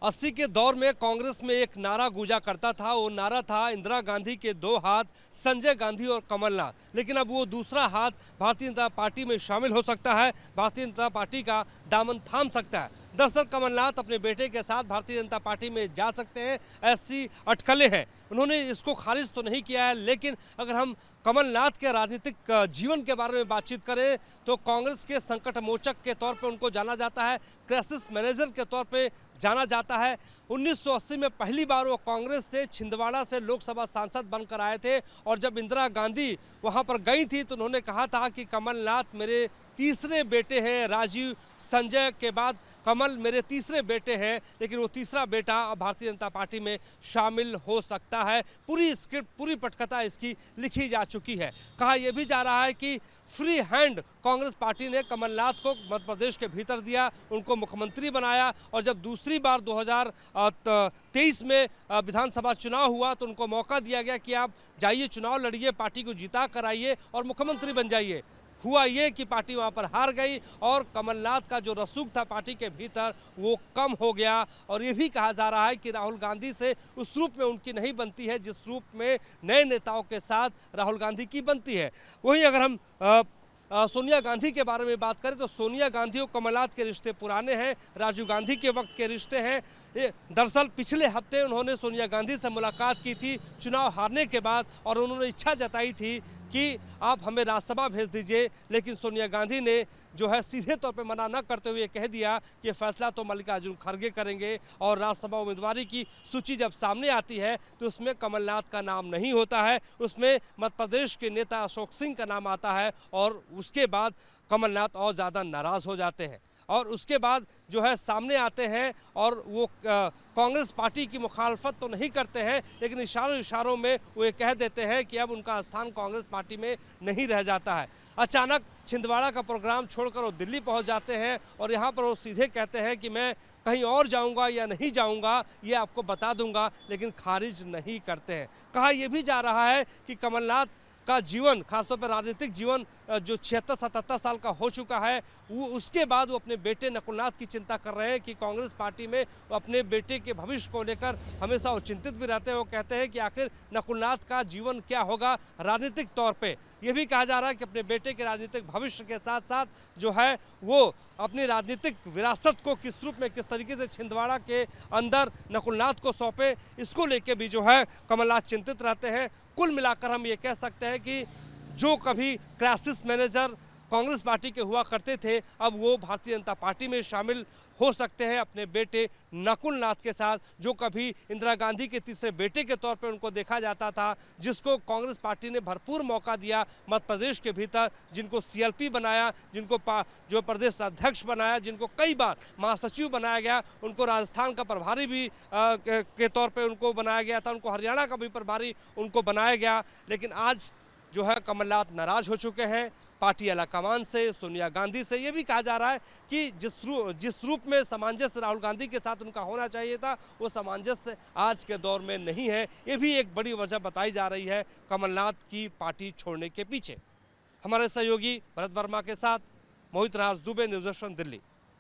80 के दौर में कांग्रेस में एक नारा गूंजा करता था। वो नारा था इंदिरा गांधी के दो हाथ, संजय गांधी और कमलनाथ। लेकिन अब वो दूसरा हाथ भारतीय जनता पार्टी में शामिल हो सकता है, भारतीय जनता पार्टी का दामन थाम सकता है। दरअसल कमलनाथ अपने बेटे के साथ भारतीय जनता पार्टी में जा सकते हैं, ऐसी अटकलें हैं। उन्होंने इसको खारिज तो नहीं किया है, लेकिन अगर हम कमलनाथ के राजनीतिक जीवन के बारे में बातचीत करें तो कांग्रेस के संकट मोचक के तौर पे उनको जाना जाता है, क्राइसिस मैनेजर के तौर पे जाना जाता है। 1980 में पहली बार वो कांग्रेस से छिंदवाड़ा से लोकसभा सांसद बनकर आए थे और जब इंदिरा गांधी वहां पर गई थी तो उन्होंने कहा था कि कमलनाथ मेरे तीसरे बेटे हैं, राजीव संजय के बाद कमल मेरे तीसरे बेटे हैं। लेकिन वो तीसरा बेटा अब भारतीय जनता पार्टी में शामिल हो सकता है। पूरी स्क्रिप्ट, पूरी पटकथा इसकी लिखी जा चुकी है। कहा यह भी जा रहा है कि फ्री हैंड कांग्रेस पार्टी ने कमलनाथ को मध्य प्रदेश के भीतर दिया, उनको मुख्यमंत्री बनाया और जब दूसरी बार 2023 में विधानसभा चुनाव हुआ तो उनको मौका दिया गया कि आप जाइए, चुनाव लड़िए, पार्टी को जिता कर आइए और मुख्यमंत्री बन जाइए। हुआ ये कि पार्टी वहां पर हार गई और कमलनाथ का जो रसूख था पार्टी के भीतर वो कम हो गया। और ये भी कहा जा रहा है कि राहुल गांधी से उस रूप में उनकी नहीं बनती है जिस रूप में नए नेताओं के साथ राहुल गांधी की बनती है। वहीं अगर हम सोनिया गांधी के बारे में बात करें तो सोनिया गांधी और कमलनाथ के रिश्ते पुराने हैं, राजीव गांधी के वक्त के रिश्ते हैं। दरअसल पिछले हफ्ते उन्होंने सोनिया गांधी से मुलाकात की थी चुनाव हारने के बाद और उन्होंने इच्छा जताई थी कि आप हमें राज्यसभा भेज दीजिए। लेकिन सोनिया गांधी ने जो है सीधे तौर पे मना न करते हुए कह दिया कि फैसला तो मल्लिकार्जुन खड़गे करेंगे और राज्यसभा उम्मीदवारी की सूची जब सामने आती है तो उसमें कमलनाथ का नाम नहीं होता है, उसमें मध्य प्रदेश के नेता अशोक सिंह का नाम आता है। और उसके बाद कमलनाथ और ज़्यादा नाराज़ हो जाते हैं और उसके बाद जो है सामने आते हैं और वो कांग्रेस पार्टी की मुखालफत तो नहीं करते हैं, लेकिन इशारों में वो ये कह देते हैं कि अब उनका स्थान कांग्रेस पार्टी में नहीं रह जाता है। अचानक छिंदवाड़ा का प्रोग्राम छोड़कर वो दिल्ली पहुंच जाते हैं और यहाँ पर वो सीधे कहते हैं कि मैं कहीं और जाऊंगा या नहीं जाऊंगा ये आपको बता दूंगा, लेकिन खारिज नहीं करते हैं। कहा यह भी जा रहा है कि कमलनाथ का जीवन, खासतौर पर राजनीतिक जीवन जो 76-77 साल का हो चुका है, वो उसके बाद वो अपने बेटे नकुलनाथ की चिंता कर रहे हैं कि कांग्रेस पार्टी में अपने बेटे के भविष्य को लेकर हमेशा वो चिंतित भी रहते हैं। वो कहते हैं कि आखिर नकुलनाथ का जीवन क्या होगा राजनीतिक तौर पे। ये भी कहा जा रहा है कि अपने बेटे के राजनीतिक भविष्य के साथ साथ जो है वो अपनी राजनीतिक विरासत को किस रूप में, किस तरीके से छिंदवाड़ा के अंदर नकुलनाथ को सौंपे, इसको लेके भी जो है कमलनाथ चिंतित रहते हैं। कुल मिलाकर हम ये कह सकते हैं कि जो कभी क्राइसिस मैनेजर कांग्रेस पार्टी के हुआ करते थे अब वो भारतीय जनता पार्टी में शामिल हो सकते हैं अपने बेटे नकुलनाथ के साथ, जो कभी इंदिरा गांधी के तीसरे बेटे के तौर पर उनको देखा जाता था, जिसको कांग्रेस पार्टी ने भरपूर मौका दिया मध्य प्रदेश के भीतर, जिनको सीएलपी बनाया, जिनको जो प्रदेश अध्यक्ष बनाया, जिनको कई बार महासचिव बनाया गया, उनको राजस्थान का प्रभारी भी के तौर पर उनको बनाया गया था, उनको हरियाणा का भी प्रभारी उनको बनाया गया। लेकिन आज जो है कमलनाथ नाराज हो चुके हैं पार्टी आलाकमान से, सोनिया गांधी से। ये भी कहा जा रहा है कि जिस रूप में सामंजस्य राहुल गांधी के साथ उनका होना चाहिए था वो सामंजस्य आज के दौर में नहीं है। ये भी एक बड़ी वजह बताई जा रही है कमलनाथ की पार्टी छोड़ने के पीछे। हमारे सहयोगी भरत वर्मा के साथ मोहित राज दुबे, न्यूज़ 18 दिल्ली।